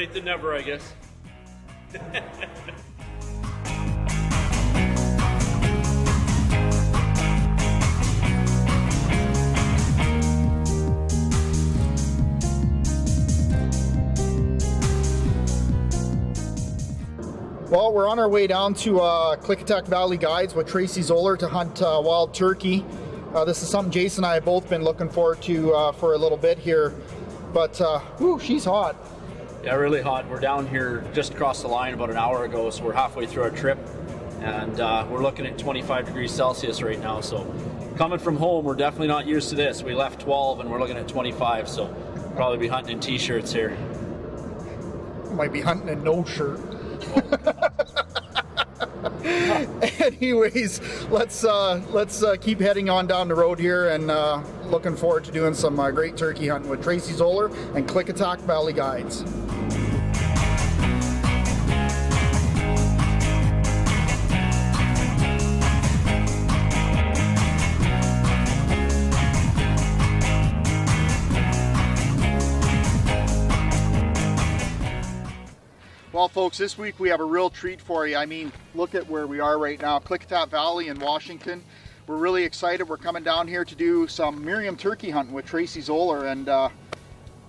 late than never, I guess. Well, we're on our way down to Klickitat Valley Guides with Tracey Zoller to hunt wild turkey. This is something Jason and I have both been looking forward to for a little bit here. But, whew, she's hot. Yeah, really hot. We're down here just across the line about an hour ago, so we're halfway through our trip. And we're looking at 25 degrees Celsius right now. So coming from home, we're definitely not used to this. We left 12 and we're looking at 25, so probably be hunting in t-shirts here. Might be hunting in no shirt. Anyways, let's keep heading on down the road here, and looking forward to doing some great turkey hunting with Tracey Zoller and Klickitat Valley Guides. Well, folks, this week we have a real treat for you. I mean, look at where we are right now, Klickitat Valley in Washington. We're really excited. We're coming down here to do some Merriam turkey hunting with Tracey Zoller, and I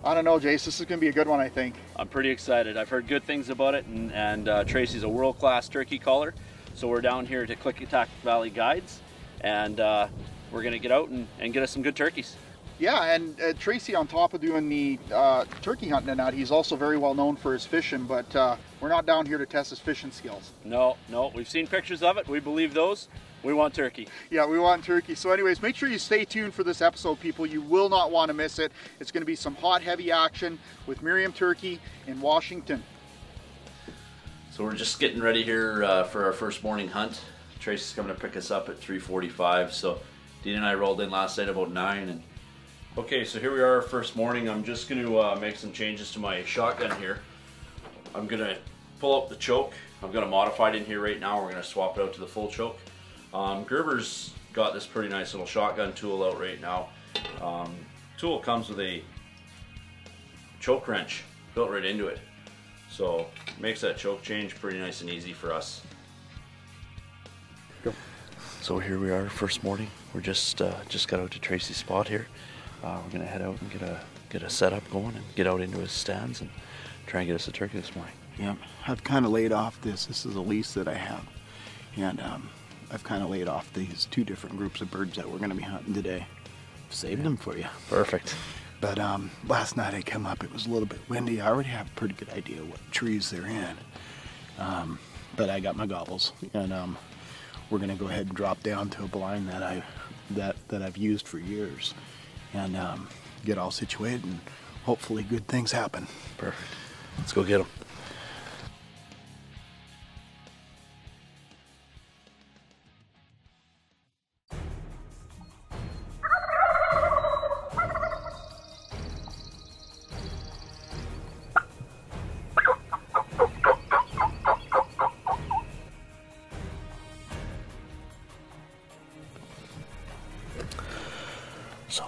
don't know, Jace, this is going to be a good one, I think. I'm pretty excited. I've heard good things about it, and Tracey's a world-class turkey caller. So we're down here to Klickitat Valley Guides, and we're going to get out and get us some good turkeys. Yeah, and Tracey, on top of doing the turkey hunting and that, he's also very well known for his fishing, but we're not down here to test his fishing skills. No, we've seen pictures of it. We believe those. We want turkey. Yeah, we want turkey. So anyways, make sure you stay tuned for this episode, people. You will not want to miss it. It's going to be some hot, heavy action with Merriam turkey in Washington. So we're just getting ready here for our first morning hunt. Tracey's coming to pick us up at 3:45. So Dean and I rolled in last night about 9, and okay, so here we are, first morning. I'm just going to make some changes to my shotgun here. I'm going to pull out the choke. I'm going to modify it in here right now. We're going to swap it out to the full choke. Gerber's got this pretty nice little shotgun tool out right now. Tool comes with a choke wrench built right into it. So it makes that choke change pretty nice and easy for us. Go. So here we are, first morning. We're just got out to Tracey's spot here. We're gonna head out and get a setup going and get out into his stands and try and get us a turkey this morning. Yeah, I've kind of laid off this. This is a lease that I have, and I've kind of laid off these two different groups of birds that we're gonna be hunting today. Saved them for you. Perfect. But last night I come up. It was a little bit windy. I already have a pretty good idea what trees they're in. But I got my gobbles, and we're gonna go ahead and drop down to a blind that I've used for years, and get all situated, and hopefully good things happen. Perfect. Let's go get them. So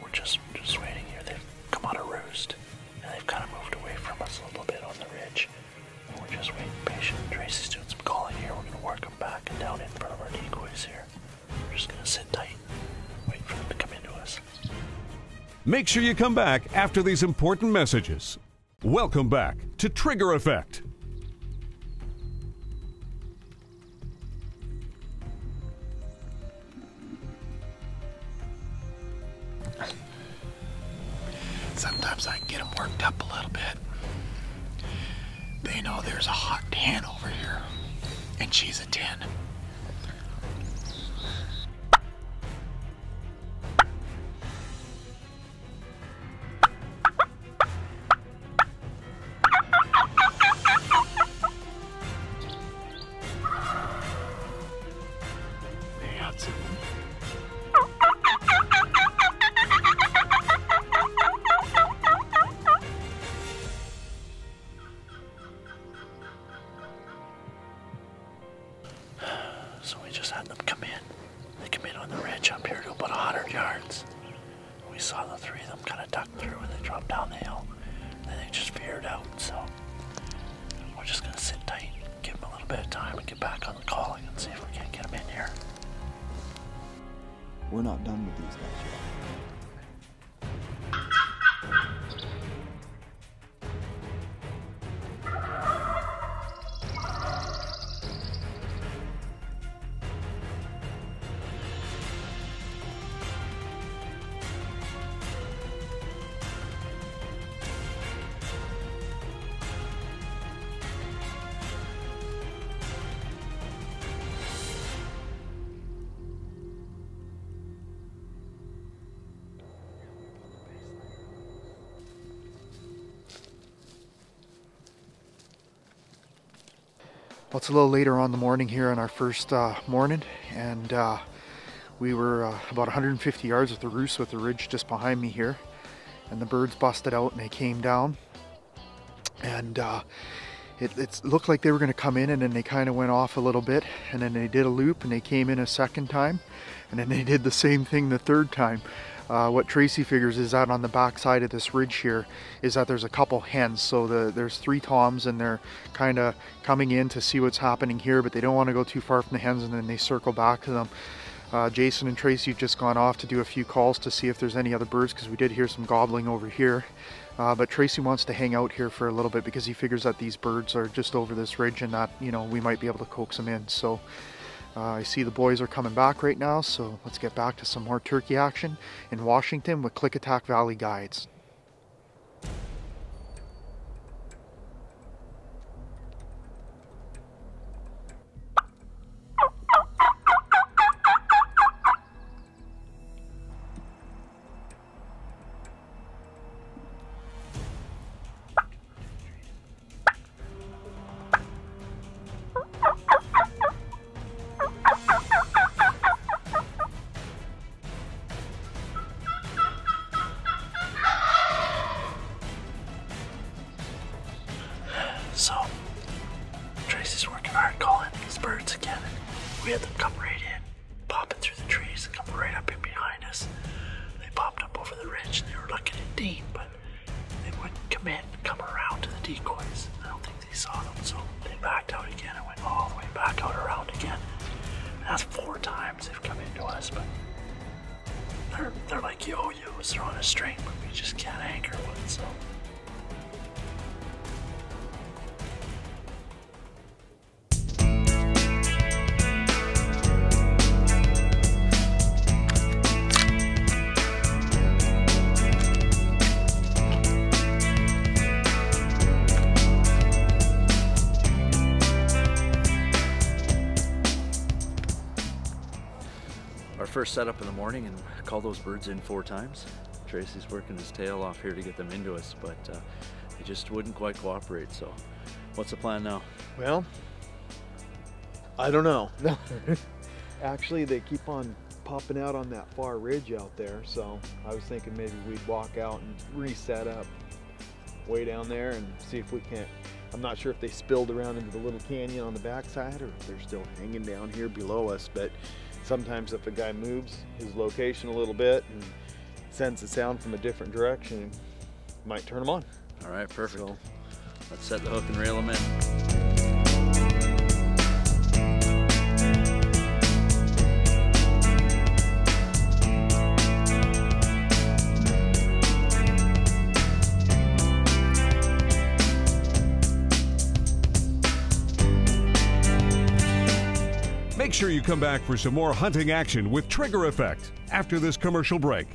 we're just waiting here. They've come out of roost, and they've kind of moved away from us a little bit on the ridge. And we're just waiting patient. Tracey's doing some calling here. We're going to work them back and down in front of our decoys here. We're just going to sit tight, wait for them to come into us. Make sure you come back after these important messages. Welcome back to Trigger Effect. Sometimes I can get them worked up a little bit. They know there's a hot 10 over here, and she's a 10. So we just had them come in. They come in on the ridge up here to about 100 yards. We saw the three of them kind of duck through and they dropped down the hill. And then they just veered out. So bit of time and get back on the calling and see if we can't get them in here. We're not done with these guys yet. Well, it's a little later on in the morning here on our first morning, and we were about 150 yards with the roost with the ridge just behind me here, and the birds busted out and they came down, and it looked like they were going to come in, and then they kind of went off a little bit, and then they did a loop and they came in a second time, and then they did the same thing the third time. What Tracey figures is that on the back side of this ridge here is that there's a couple hens. So there's 3 toms, and they're kind of coming in to see what's happening here, but they don't want to go too far from the hens, and then they circle back to them. Jason and Tracey have just gone off to do a few calls to see if there's any other birds, because we did hear some gobbling over here. But Tracey wants to hang out here for a little bit because he figures that these birds are just over this ridge and that, you know, we might be able to coax them in. So I see the boys are coming back right now, so let's get back to some more turkey action in Washington with Klickitat Valley guides. So, Tracey's working hard calling these birds again. We had them come right in, popping through the trees and come right up in behind us. They popped up over the ridge and they were looking at Dean, but they wouldn't come in and come around to the decoys. I don't think they saw them, so they backed out again and went all the way back out around again. And that's 4 times they've come into us, but they're like yo-yos. They're on a string, but we just can't anchor one, so. First setup in the morning and call those birds in 4 times. Tracey's working his tail off here to get them into us, but they just wouldn't quite cooperate. So what's the plan now? Well, I don't know. Actually, they keep on popping out on that far ridge out there, so I was thinking maybe we'd walk out and reset up way down there and see if we can't. I'm not sure if they spilled around into the little canyon on the backside or if they're still hanging down here below us, but sometimes if a guy moves his location a little bit and sends a sound from a different direction, might turn them on. All right, perfect. So, let's set the hook and reel them in. Make sure you come back for some more hunting action with Trigger Effect after this commercial break.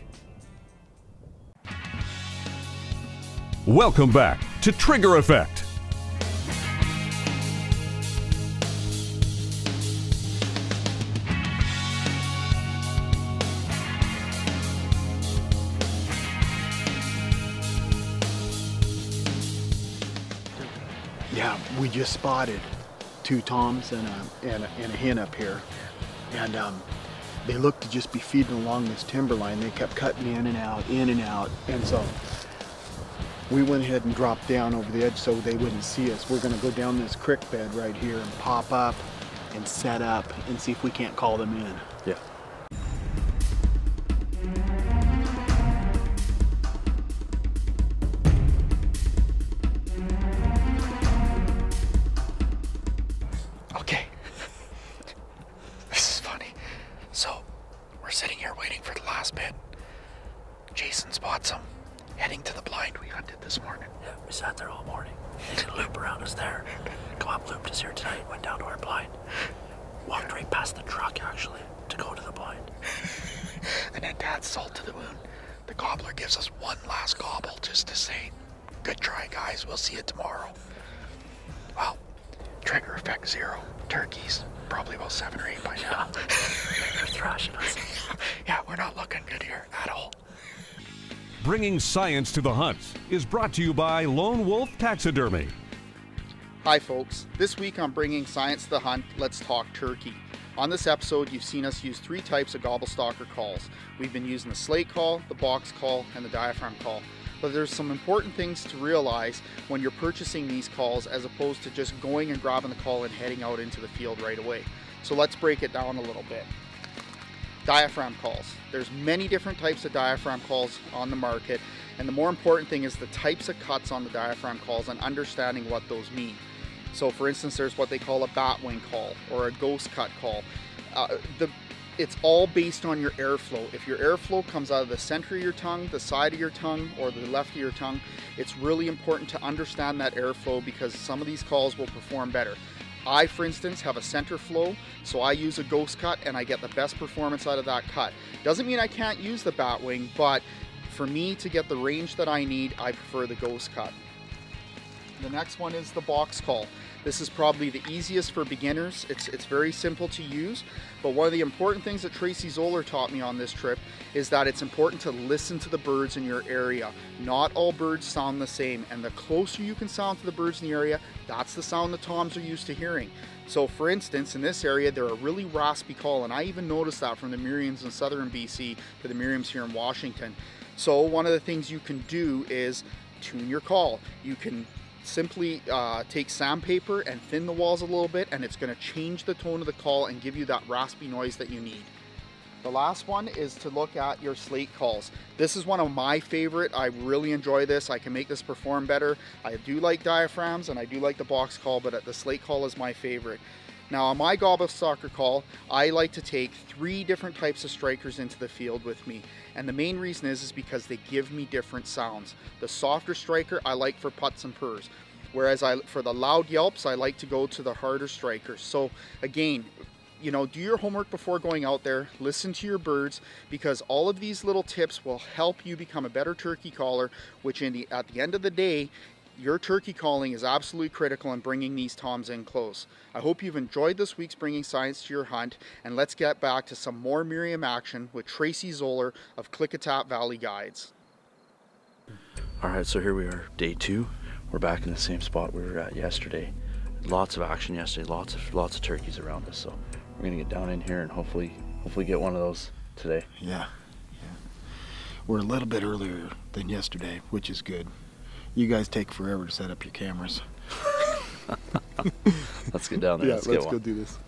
Welcome back to Trigger Effect. Yeah, we just spotted 2 toms and a hen up here, and they looked to just be feeding along this timber line. They kept cutting in and out, and so we went ahead and dropped down over the edge so they wouldn't see us. We're going to go down this creek bed right here and pop up and set up and see if we can't call them in. Yeah. us here tonight. Went down to our blind. Walked right past the truck, actually, to go to the blind. And then Dad's salt to the wound. The gobbler gives us one last gobble just to say, good try, guys. We'll see you tomorrow. Well, trigger effect 0. Turkeys, probably about 7 or 8 by now. They're thrashing us. Yeah, we're not looking good here at all. Bringing science to the hunt is brought to you by Lone Wolf Taxidermy. Hi folks, this week I'm bringing science to the hunt. Let's talk turkey. On this episode, you've seen us use 3 types of gobblestalker calls. We've been using the slate call, the box call, and the diaphragm call. But there's some important things to realize when you're purchasing these calls as opposed to just going and grabbing the call and heading out into the field right away. So let's break it down a little bit. Diaphragm calls. There's many different types of diaphragm calls on the market, and the more important thing is the types of cuts on the diaphragm calls and understanding what those mean. So for instance, there's what they call a batwing call or a ghost cut call. It's all based on your airflow. If your airflow comes out of the center of your tongue, the side of your tongue, or the left of your tongue, it's really important to understand that airflow because some of these calls will perform better. I, for instance, have a center flow, so I use a ghost cut and I get the best performance out of that cut. Doesn't mean I can't use the batwing, but for me to get the range that I need, I prefer the ghost cut. The next one is the box call. This is probably the easiest for beginners. It's very simple to use, but one of the important things that Tracey Zoller taught me on this trip is that it's important to listen to the birds in your area. Not all birds sound the same, and the closer you can sound to the birds in the area, that's the sound the toms are used to hearing. So for instance, in this area, they're a really raspy call, and I even noticed that from the Merriams in southern BC to the Merriams here in Washington. So one of the things you can do is tune your call. You can simply take sandpaper and thin the walls a little bit, and it's going to change the tone of the call and give you that raspy noise that you need. The last one is to look at your slate calls. This is one of my favorite. I really enjoy this. I can make this perform better. I do like diaphragms and I do like the box call, but the slate call is my favorite. Now on my gobblestalker call, I like to take 3 different types of strikers into the field with me. And the main reason is because they give me different sounds. The softer striker I like for putts and purrs. Whereas for the loud yelps, I like to go to the harder strikers. So again, you know, do your homework before going out there, listen to your birds, because all of these little tips will help you become a better turkey caller, which at the end of the day, your turkey calling is absolutely critical in bringing these toms in close. I hope you've enjoyed this week's Bringing Science to Your Hunt, and let's get back to some more Merriam action with Tracey Zoller of Klickitat Valley Guides. Alright, so here we are, day 2. We're back in the same spot we were at yesterday. Lots of action yesterday, lots of turkeys around us, so we're gonna get down in here and hopefully get one of those today. Yeah. We're a little bit earlier than yesterday, which is good. You guys take forever to set up your cameras. Let's get down there. Yeah, let's go do this.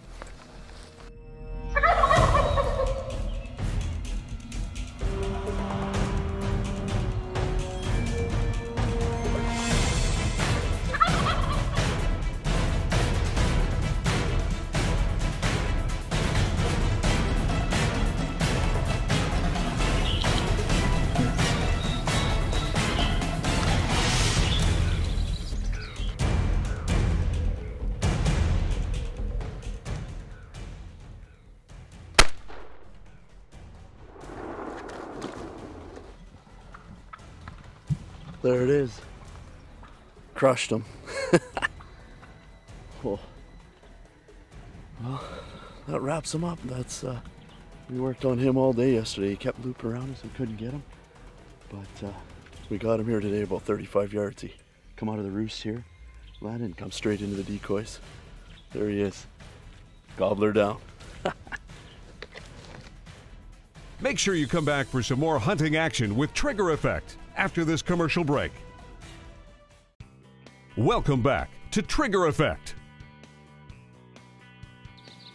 There it is. Crushed him. Oh. Well, that wraps him up. We worked on him all day yesterday. He kept looping around us and couldn't get him. But we got him here today about 35 yards. He come out of the roost here, landed and come straight into the decoys. There he is. Gobbler down. Make sure you come back for some more hunting action with Trigger Effect after this commercial break. Welcome back to Trigger Effect.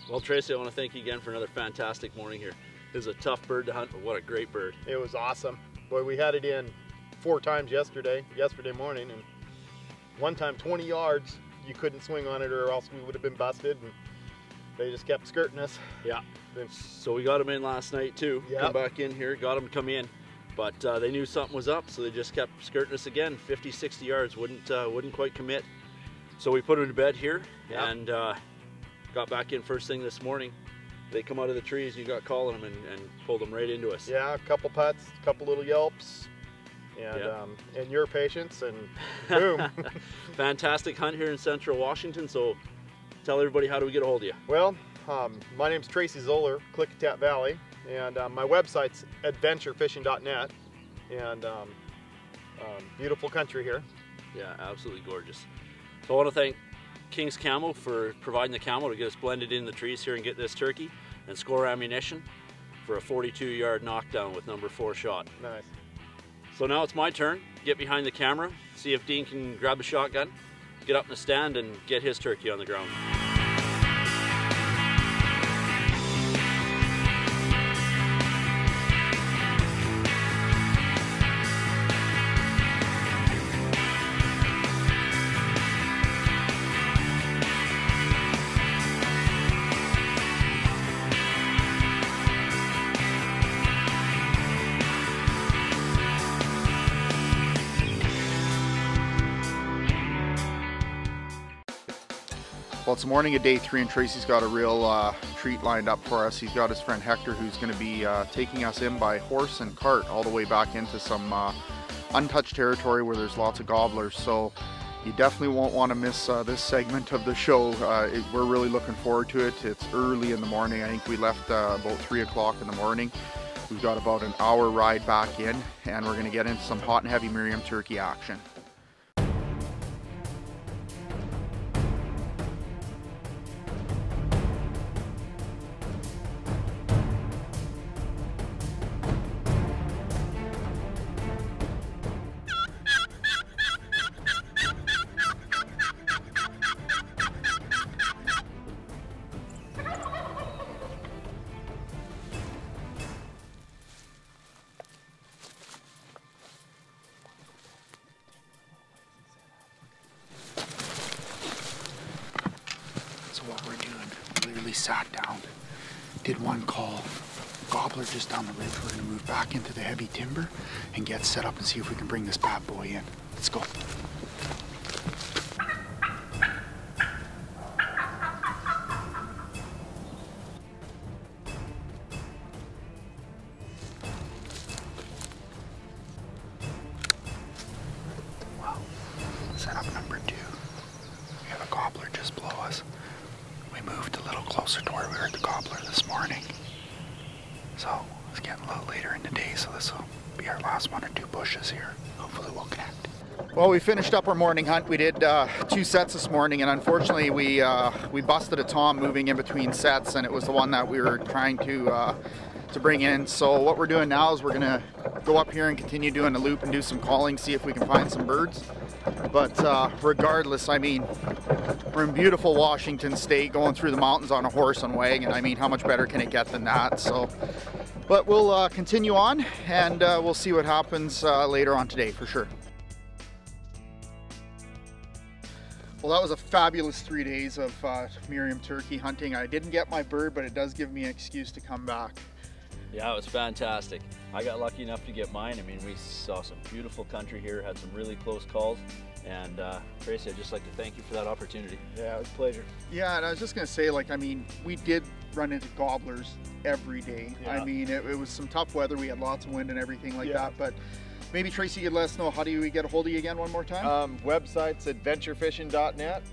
Well, Tracey, I want to thank you again for another fantastic morning here. This is a tough bird to hunt, but what a great bird. It was awesome. Boy, we had it in 4 times yesterday morning, and one time 20 yards, you couldn't swing on it or else we would have been busted, and they just kept skirting us. Yeah. So we got him in last night too. Yep. Come back in here, got him to come in. But they knew something was up, so they just kept skirting us again. 50, 60 yards, wouldn't quite commit. So we put them to bed here, Yep. and got back in first thing this morning. They come out of the trees, you got calling them and pulled them right into us. Yeah, a couple putts, a couple little yelps, and your patience, and boom. Fantastic hunt here in Central Washington. So tell everybody, how do we get a hold of you? Well, my name's Tracey Zoller, Klickitat Valley, and my website's adventurefishing.net, and beautiful country here. Yeah, absolutely gorgeous. So I want to thank King's Camo for providing the camo to get us blended in the trees here and get this turkey, and Score Ammunition for a 42-yard knockdown with number 4 shot. Nice. So now it's my turn. Get behind the camera, see if Dean can grab a shotgun, get up in the stand and get his turkey on the ground. Well, it's the morning of day 3 and Tracy's got a real treat lined up for us. He's got his friend Hector who's going to be taking us in by horse and cart all the way back into some untouched territory where there's lots of gobblers. So you definitely won't want to miss this segment of the show. We're really looking forward to it. It's early in the morning. I think we left about 3 o'clock in the morning. We've got about an hour ride back in, and we're going to get into some hot and heavy Merriam turkey action. Sat down, did one call, gobbler just down the ridge. We're going to move back into the heavy timber and get set up and see if we can bring this bad boy in. Let's go. Well, setup number 2. We have a gobbler just below us. We moved a little closer to where we heard the gobbler this morning. So it's getting a little later in the day, so this will be our last 1 or 2 bushes here. Hopefully we'll connect. Well, we finished up our morning hunt. We did 2 sets this morning, and unfortunately we busted a tom moving in between sets, and it was the one that we were trying to bring in. So what we're doing now is we're gonna go up here and continue doing the loop and do some calling, see if we can find some birds. But regardless, I mean, we're in beautiful Washington State, going through the mountains on a horse and wagon. I mean, how much better can it get than that? So, but we'll continue on, and we'll see what happens later on today for sure. Well, that was a fabulous 3 days of Merriam turkey hunting. I didn't get my bird, but it does give me an excuse to come back. Yeah, it was fantastic. I got lucky enough to get mine. I mean, we saw some beautiful country here, had some really close calls. And Tracey, I'd just like to thank you for that opportunity. Yeah, it was a pleasure. Yeah, and I was just gonna say, like, I mean, we did run into gobblers every day. Yeah. I mean, it was some tough weather. We had lots of wind and everything like that, but maybe Tracey could let us know, how do we get a hold of you again one more time? Website's adventurefishing.net.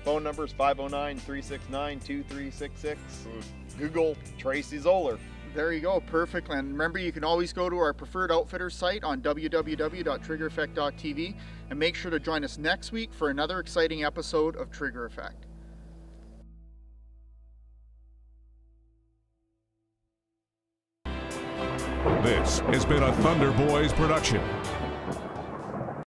Phone number is 509-369-2366. Google Tracey Zoller. There you go, perfect. And remember, you can always go to our preferred outfitter site on www.triggereffect.tv, and make sure to join us next week for another exciting episode of Trigger Effect. This has been a Thunder Boys production.